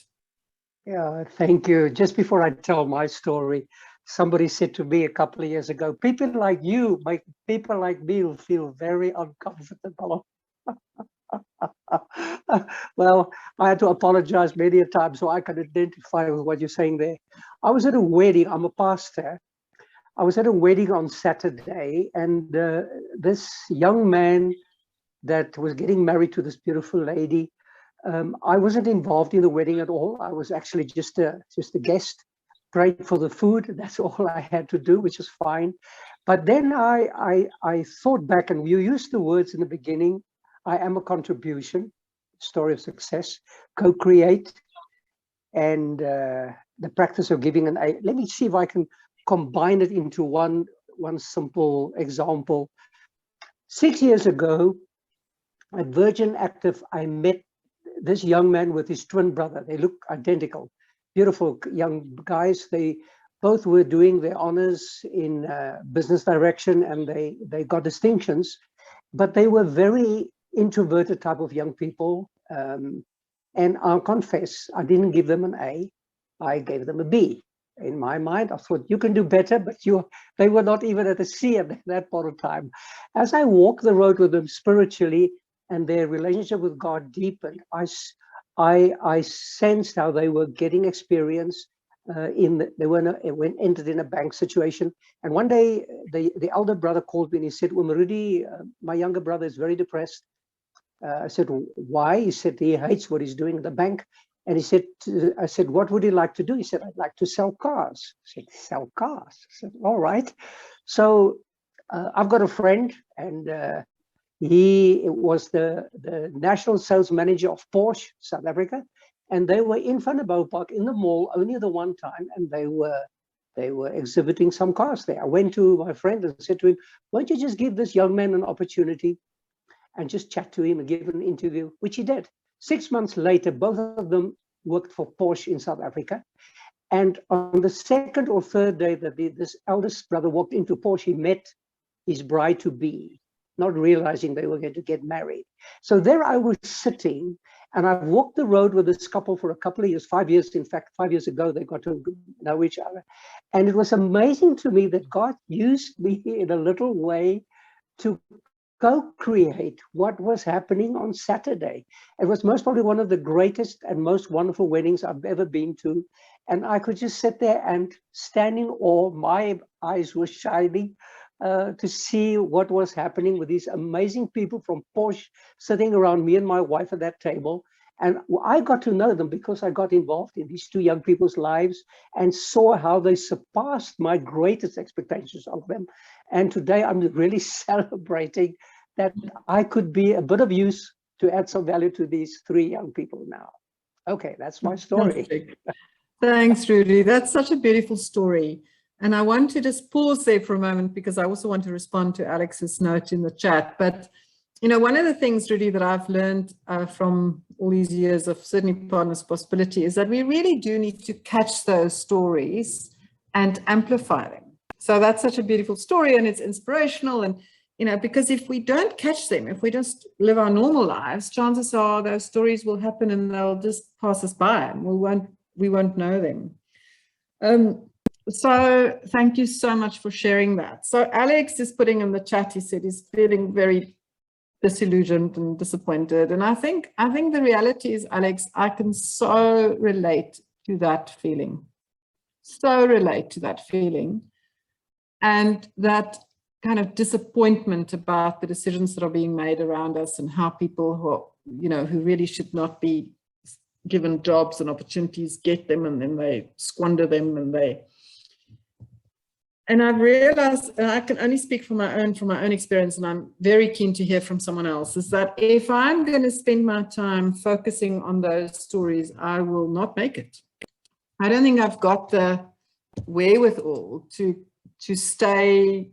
Yeah, thank you. Just before I tell my story, somebody said to me a couple of years ago, people like you make people like me will feel very uncomfortable. Well, I had to apologize many a time so I could identify with what you're saying there. I was at a wedding. I'm a pastor. I was at a wedding on Saturday, and this young man that was getting married to this beautiful lady, I wasn't involved in the wedding at all. I was actually just a guest, prayed for the food. That's all I had to do, which is fine. But then I thought back, and you used the words in the beginning, I am a contribution, story of success, co-create, and the practice of giving an aid. Let me see if I can combine it into one simple example. 6 years ago, at Virgin Active, I met this young man with his twin brother. They look identical, beautiful young guys. They both were doing their honors in business direction, and they got distinctions, but they were very introverted type of young people. And I'll confess, I didn't give them an A, I gave them a B. In my mind, I thought, you can do better, but they were not even at a C at that point of time. As I walked the road with them spiritually, and their relationship with God deepened, I sensed how they were getting experience. They entered in a bank situation. And one day, the elder brother called me and he said, well, Rudy, my younger brother is very depressed. I said, why? He said, he hates what he's doing at the bank. And he said, I said, what would he like to do? He said, I'd like to sell cars. I said, sell cars? I said, all right. So I've got a friend, and he was the national sales manager of Porsche, South Africa. And they were in Vandenbouwpark in the mall only the one time, and they were They were exhibiting some cars there. I went to my friend and said to him, why don't you just give this young man an opportunity and just chat to him and give an interview, which he did. 6 months later, both of them worked for Porsche in South Africa. And on the second or third day that this eldest brother walked into Porsche, he met his bride-to-be, not realizing they were going to get married. So there I was sitting, and I walked the road with this couple for a couple of years, 5 years. In fact, 5 years ago, they got to know each other. And it was amazing to me that God used me in a little way to co-create what was happening on Saturday. It was most probably one of the greatest and most wonderful weddings I've ever been to. And I could just sit there and stand in awe. My eyes were shining to see what was happening with these amazing people from Porsche sitting around me and my wife at that table. And I got to know them because I got involved in these two young people's lives and saw how they surpassed my greatest expectations of them. And today I'm really celebrating that I could be a bit of use to add some value to these three young people now. Okay, that's my story. Thanks, Rudy. That's such a beautiful story. And I want to just pause there for a moment because I also want to respond to Alex's note in the chat. But, you know, one of the things, Rudy, that I've learned from all these years of certainly Partners Possibility is that we really do need to catch those stories and amplify them. So that's such a beautiful story and it's inspirational. And, you know, because if we don't catch them, if we just live our normal lives, chances are those stories will happen and they'll just pass us by and we won't know them. So thank you so much for sharing that. So Alex is putting in the chat, he said he's feeling very disillusioned and disappointed. And I think the reality is, Alex, I can so relate to that feeling. So relate to that feeling. And that kind of disappointment about the decisions that are being made around us and how people who are, you know, who really should not be given jobs and opportunities get them and then they squander them and I've realized, and I can only speak from my own experience, and I'm very keen to hear from someone else, is that if I'm going to spend my time focusing on those stories, I will not make it. I don't think I've got the wherewithal to stay,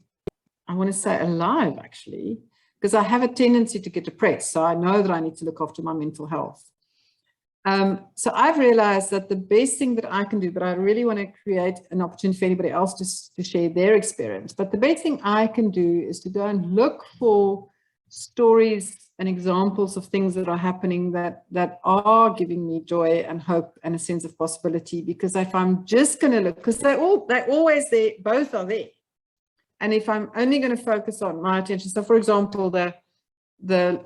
I want to say alive actually, because I have a tendency to get depressed. So I know that I need to look after my mental health. So I've realized that the best thing that I can do, but I really want to create an opportunity for anybody else to share their experience. But the best thing I can do is to go and look for stories and examples of things that are happening that are giving me joy and hope and a sense of possibility. Because if I'm just going to look, because they're always there, both are there. And if I'm only going to focus on my attention, so for example, the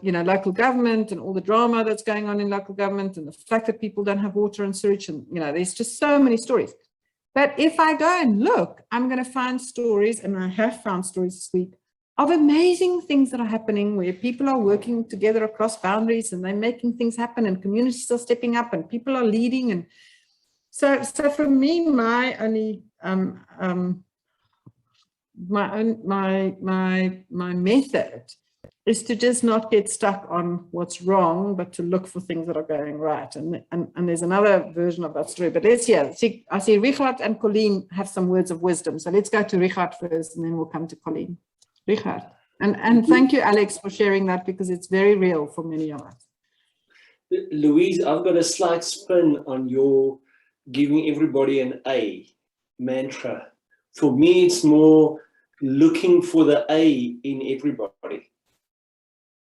local government and all the drama that's going on in local government and the fact that people don't have water and sewage and, you know, there's just so many stories. But if I go and look, I'm going to find stories, and I have found stories this week, of amazing things that are happening where people are working together across boundaries and they're making things happen and communities are stepping up and people are leading. And so for me, my only, my method is to just not get stuck on what's wrong, but to look for things that are going right. And there's another version of that story, but let's hear. I see Richard and Colleen have some words of wisdom. So let's go to Richard first, and then we'll come to Colleen. Richard. And thank you, Alex, for sharing that, because it's very real for many of us. Louise, I've got a slight spin on your giving everybody an A mantra. For me, it's more looking for the A in everybody.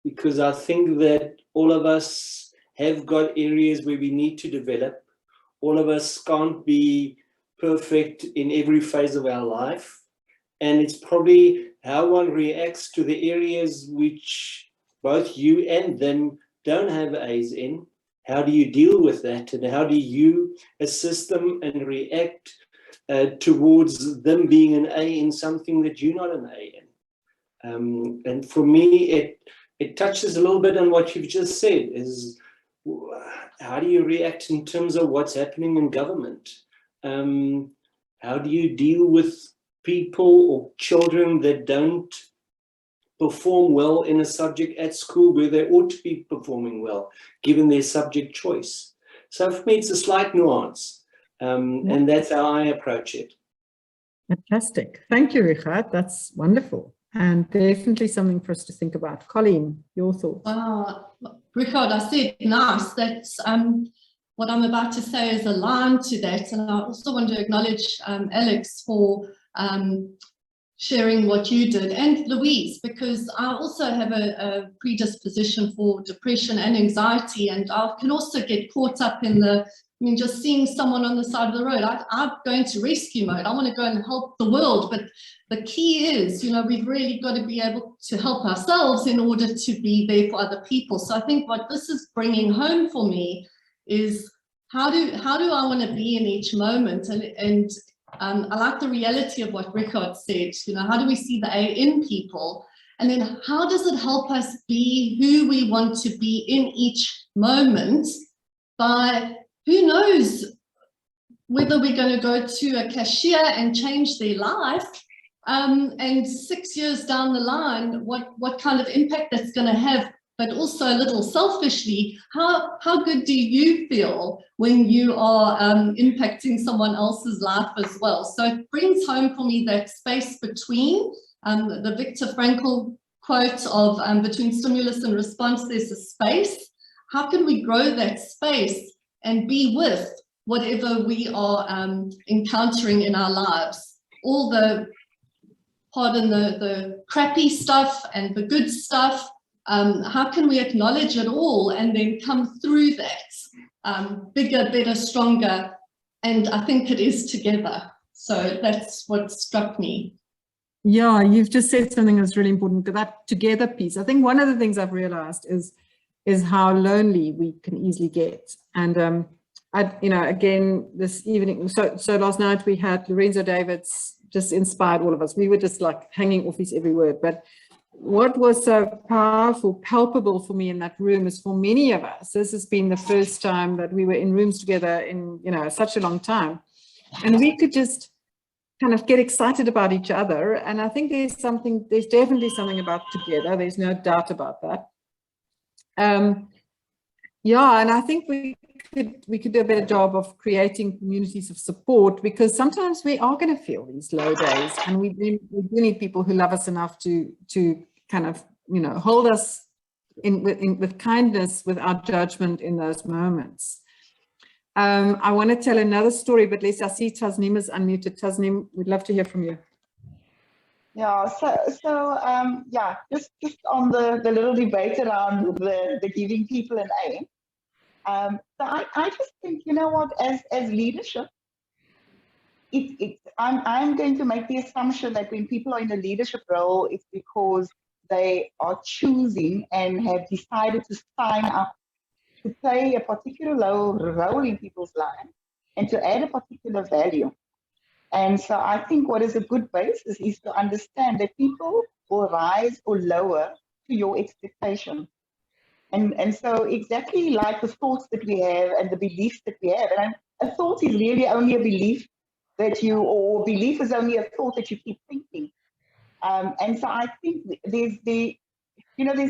Because I think that all of us have got areas where we need to develop. All of us can't be perfect in every phase of our life. And it's probably how one reacts to the areas which both you and them don't have A's in. How do you deal with that? And how do you assist them and react towards them being an A in something that you're not an A in? And for me, it touches a little bit on what you've just said, is how do you react in terms of what's happening in government? How do you deal with people or children that don't perform well in a subject at school where they ought to be performing well, given their subject choice? So for me, it's a slight nuance, and that's how I approach it. Fantastic. Thank you, Richard. That's wonderful. And definitely something for us to think about. Colleen, your thoughts? Richard, I said nice. That's what I'm about to say is aligned to that. And I also want to acknowledge Alex for sharing what you did, and Louise, because I also have a predisposition for depression and anxiety, and I can also get caught up in just seeing someone on the side of the road. I go into rescue mode. I want to go and help the world, but the key is, we've really got to be able to help ourselves in order to be there for other people. So I think what this is bringing home for me is how do I want to be in each moment, and I like the reality of what Richard said. How do we see the A in people, and then how does it help us be who we want to be in each moment? By who knows whether we're going to go to a cashier and change their life, and 6 years down the line, what kind of impact that's going to have. But also a little selfishly, how good do you feel when you are impacting someone else's life as well? So it brings home for me that space between the Viktor Frankl quote of between stimulus and response, there's a space. How can we grow that space and be with whatever we are encountering in our lives? All the, pardon the crappy stuff and the good stuff. How can we acknowledge it all and then come through that bigger, better, stronger? And I think it is together. So that's what struck me. Yeah, you've just said something that's really important, that together piece. I think one of the things I've realized is how lonely we can easily get. And again, this evening, so last night we had Lorenzo Davids just inspired all of us. We were just like hanging off his every word. But what was so powerful, palpable for me in that room is for many of us, this has been the first time that we were in rooms together in, such a long time. And we could just kind of get excited about each other. And I think there's definitely something about together. There's no doubt about that. And I think we could do a better job of creating communities of support, because sometimes we are going to feel these low days, and we do need people who love us enough to kind of hold us with kindness with our judgment in those moments. I want to tell another story, but let's see, Tasneem is unmuted. Tasneem, we'd love to hear from you. Yeah, just on the little debate around the giving people an aim. So I just think, as leadership, I'm going to make the assumption that when people are in a leadership role, it's because they are choosing and have decided to sign up to play a particular role in people's lives and to add a particular value. And so I think what is a good basis is to understand that people will rise or lower to your expectation. And so exactly like the thoughts that we have and the beliefs that we have, and a thought is really only a belief or belief is only a thought that you keep thinking. And so I think there's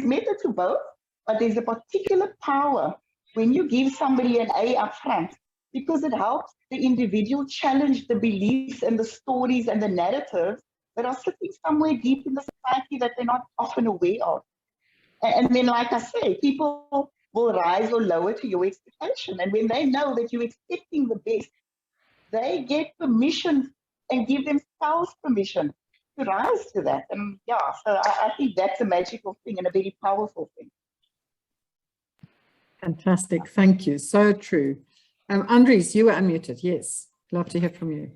method to both, but there's a particular power when you give somebody an A up front, because it helps the individual challenge the beliefs and the stories and the narratives that are sitting somewhere deep in the society that they're not often aware of. And then, like I say, people will rise or lower to your expectation. And when they know that you're expecting the best, they get permission and give themselves permission to rise to that. And so I think that's a magical thing and a very powerful thing. Fantastic. Thank you. So true. Andries, you were unmuted. Yes. Love to hear from you.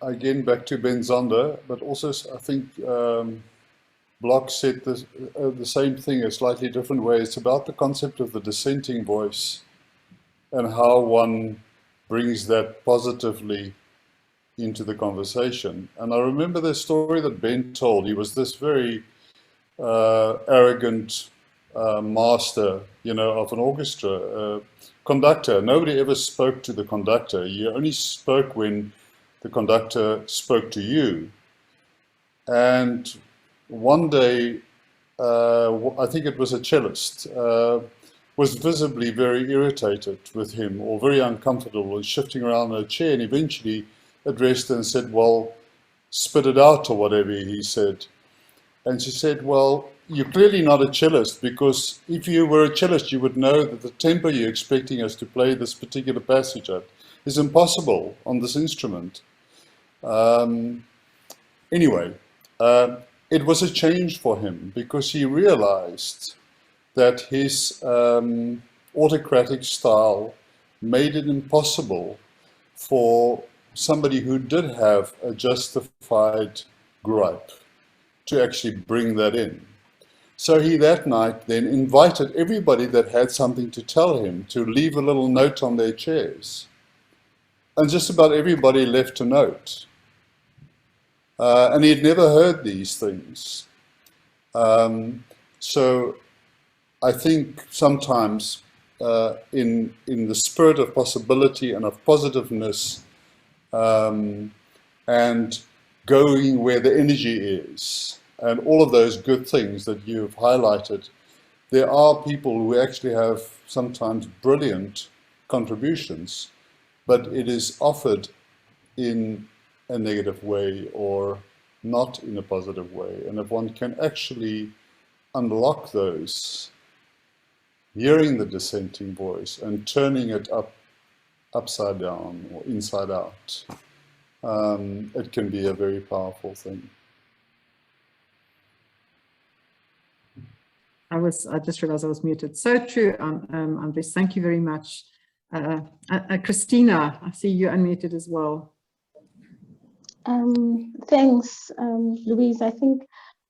Again, back to Ben Zander, but also I think Block said the same thing a slightly different way. It's about the concept of the dissenting voice and how one brings that positively into the conversation. And I remember the story that Ben told. He was this very arrogant master, of an orchestra, conductor. Nobody ever spoke to the conductor. You only spoke when the conductor spoke to you. And one day, I think it was a cellist, was visibly very irritated with him or very uncomfortable and shifting around in a chair, and eventually addressed her and said, well, spit it out or whatever he said. And she said, well, you're clearly not a cellist, because if you were a cellist, you would know that the tempo you're expecting us to play this particular passage at is impossible on this instrument. Anyway, it was a change for him, because he realized that his autocratic style made it impossible for somebody who did have a justified gripe to actually bring that in. So he that night then invited everybody that had something to tell him to leave a little note on their chairs. And just about everybody left a note. And he had never heard these things. So I think sometimes in the spirit of possibility and of positiveness, and going where the energy is, and all of those good things that you've highlighted, there are people who actually have sometimes brilliant contributions, but it is offered in a negative way or not in a positive way. And if one can actually unlock those, hearing the dissenting voice and turning it upside down or inside out, it can be a very powerful thing. I just realized I was muted. So true, Andres. Thank you very much. Christina, I see you unmuted as well. Thanks, Louise. I think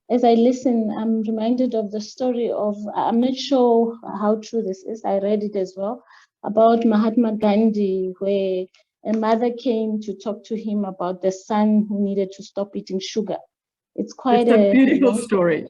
as I listen, I'm reminded of the story of, I'm not sure how true this is, I read it as well, about Mahatma Gandhi, where a mother came to talk to him about the son who needed to stop eating sugar. It's quite a beautiful story.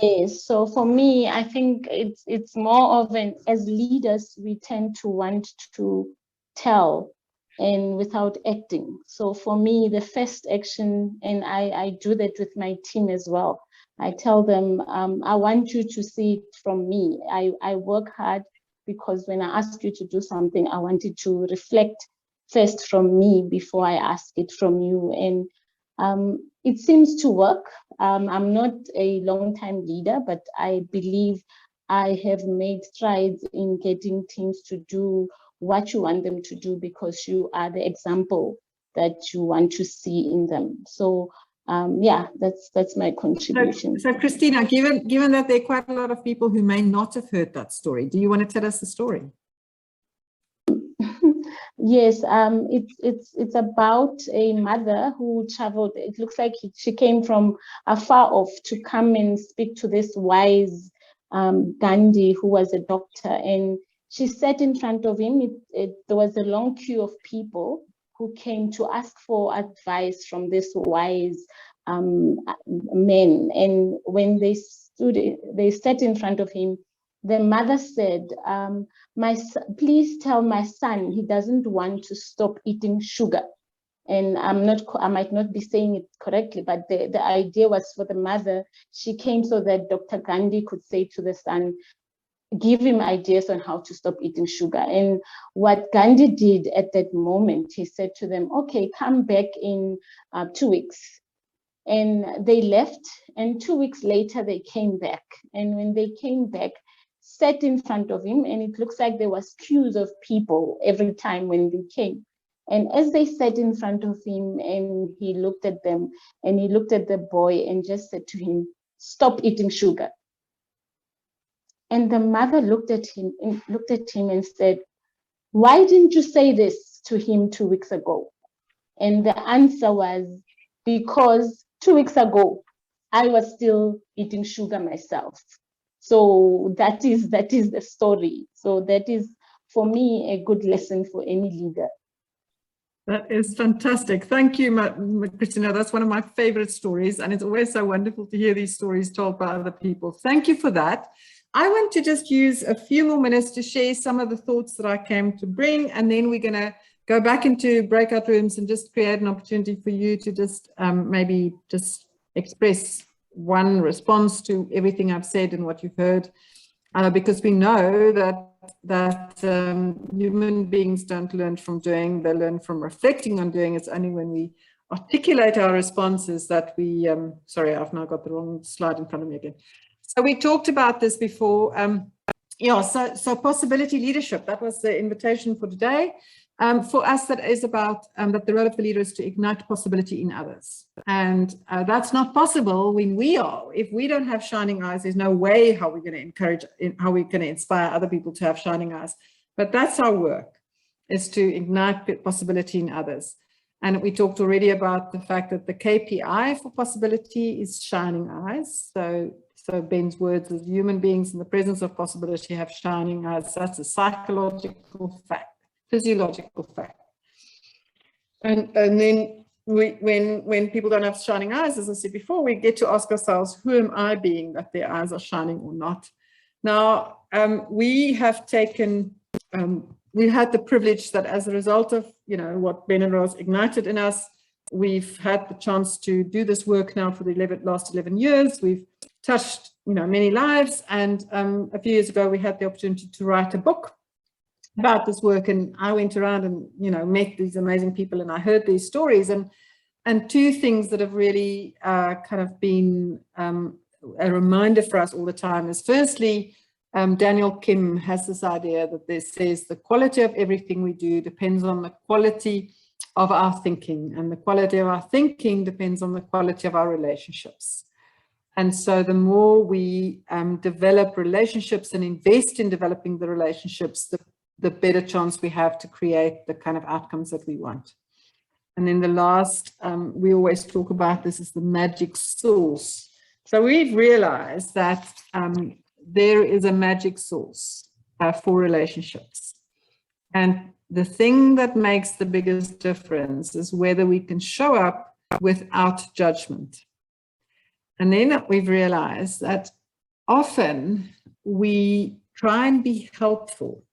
Yes, so for me, I think it's more of an, as leaders, we tend to want to tell and without acting. So for me, the first action, and I do that with my team as well, I tell them, I want you to see it from me. I work hard because when I ask you to do something, I want it to reflect first from me before I ask it from you. And it seems to work. I'm not a long-time leader, but I believe I have made strides in getting teams to do what you want them to do because you are the example that you want to see in them. So yeah, that's my contribution. So Christina, given that there are quite a lot of people who may not have heard that story, do you want to tell us the story? Yes, it's about a mother who traveled. It looks like she came from afar off to come and speak to this wise Gandhi, who was a doctor, and she sat in front of him. There was a long queue of people who came to ask for advice from this wise man. And when they sat in front of him, the mother said, please tell my son he doesn't want to stop eating sugar. And I might not be saying it correctly, but the idea was for the mother. She came so that Dr. Gandhi could say to the son, give him ideas on how to stop eating sugar. And what Gandhi did at that moment, he said to them, okay, come back in 2 weeks. And they left, and 2 weeks later, they came back. And when they came back, sat in front of him, and it looks like there was queues of people every time when they came. And as they sat in front of him, and he looked at them, and he looked at the boy and just said to him, stop eating sugar. And the mother looked at him and said, why didn't you say this to him 2 weeks ago? And the answer was, because 2 weeks ago, I was still eating sugar myself. So that is the story. So that is, for me, a good lesson for any leader. That is fantastic. Thank you, Christina. That's one of my favorite stories. And it's always so wonderful to hear these stories told by other people. Thank you for that. I want to just use a few more minutes to share some of the thoughts that I came to bring, and then we're going to go back into breakout rooms and just create an opportunity for you to just maybe just express one response to everything I've said and what you've heard, because we know that human beings don't learn from doing, they learn from reflecting on doing. It's only when we articulate our responses that we, sorry, I've now got the wrong slide in front of me again. So we talked about this before. Yeah, so possibility leadership, that was the invitation for today. For us, that is about that the role of the leader is to ignite possibility in others. And that's not possible when if we don't have shining eyes, there's no way how we're going to encourage, how we're going to inspire other people to have shining eyes. But that's our work, is to ignite possibility in others. And we talked already about the fact that the KPI for possibility is shining eyes. So Ben's words is human beings in the presence of possibility have shining eyes. That's a psychological fact. Physiological fact. And then when people don't have shining eyes, as I said before, we get to ask ourselves, who am I being that their eyes are shining or not? Now, we have taken, we had the privilege that as a result of, what Ben and Rose ignited in us, we've had the chance to do this work now for the last 11 years. We've touched, many lives. And a few years ago, we had the opportunity to write a book about this work, and I went around and met these amazing people, and I heard these stories, and two things that have really kind of been a reminder for us all the time is, firstly, Daniel Kim has this idea that says the quality of everything we do depends on the quality of our thinking, and the quality of our thinking depends on the quality of our relationships. And so the more we develop relationships and invest in developing the relationships, the better chance we have to create the kind of outcomes that we want. And then the last, we always talk about this, is the magic source. So we've realized that there is a magic source for relationships. And the thing that makes the biggest difference is whether we can show up without judgment. And then we've realized that often we try and be helpful,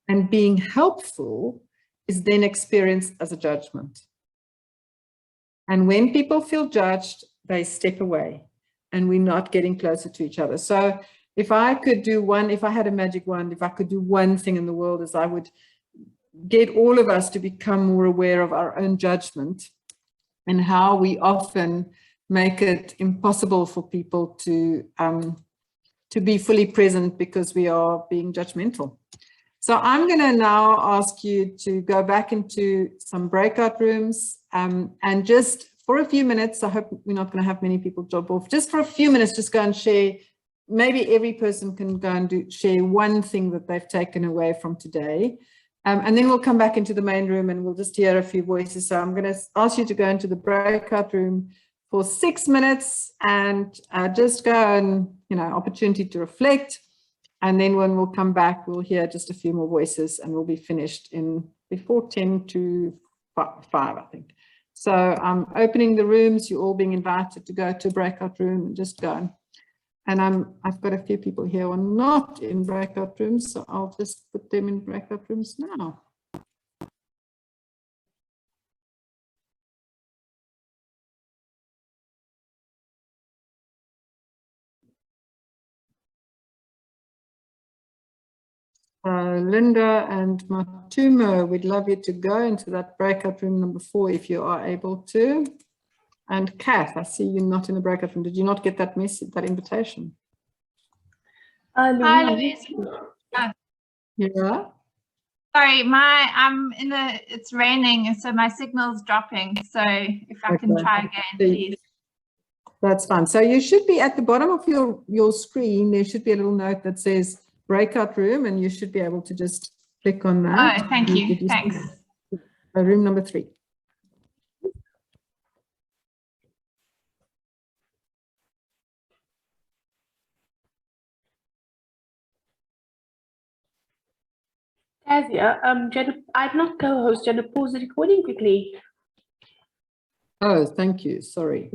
and being helpful is then experienced as a judgment. And when people feel judged, they step away, and we're not getting closer to each other. So if I had a magic wand, if I could do one thing in the world, is I would get all of us to become more aware of our own judgment and how we often make it impossible for people to be fully present because we are being judgmental. So I'm going to now ask you to go back into some breakout rooms and just for a few minutes, I hope we're not going to have many people drop off, just for a few minutes, just go and share. Maybe every person can go and share one thing that they've taken away from today. And then we'll come back into the main room and we'll just hear a few voices. So I'm going to ask you to go into the breakout room for 6 minutes and just go and, opportunity to reflect. And then when we'll come back, we'll hear just a few more voices and we'll be finished in before 10 to 5, I think. So I'm opening the rooms. You're all being invited to go to a breakout room and just go. And I've got a few people here who are not in breakout rooms, so I'll just put them in breakout rooms now. Linda and Matumo, we'd love you to go into that breakout room number 4 if you are able to. And Kath, I see you're not in the breakout room. Did you not get that message, that invitation? Louise. Hi, Louise. Yeah. Sorry, it's raining, so my signal's dropping. So if I can try again, please. That's fine. So you should be at the bottom of your screen. There should be a little note that says breakout room, and you should be able to just click on that. Oh, thank you. Thanks. Room number 3. Tazia, Jenna, I'd not co-host. Jenna, pause the recording quickly. Oh, thank you. Sorry.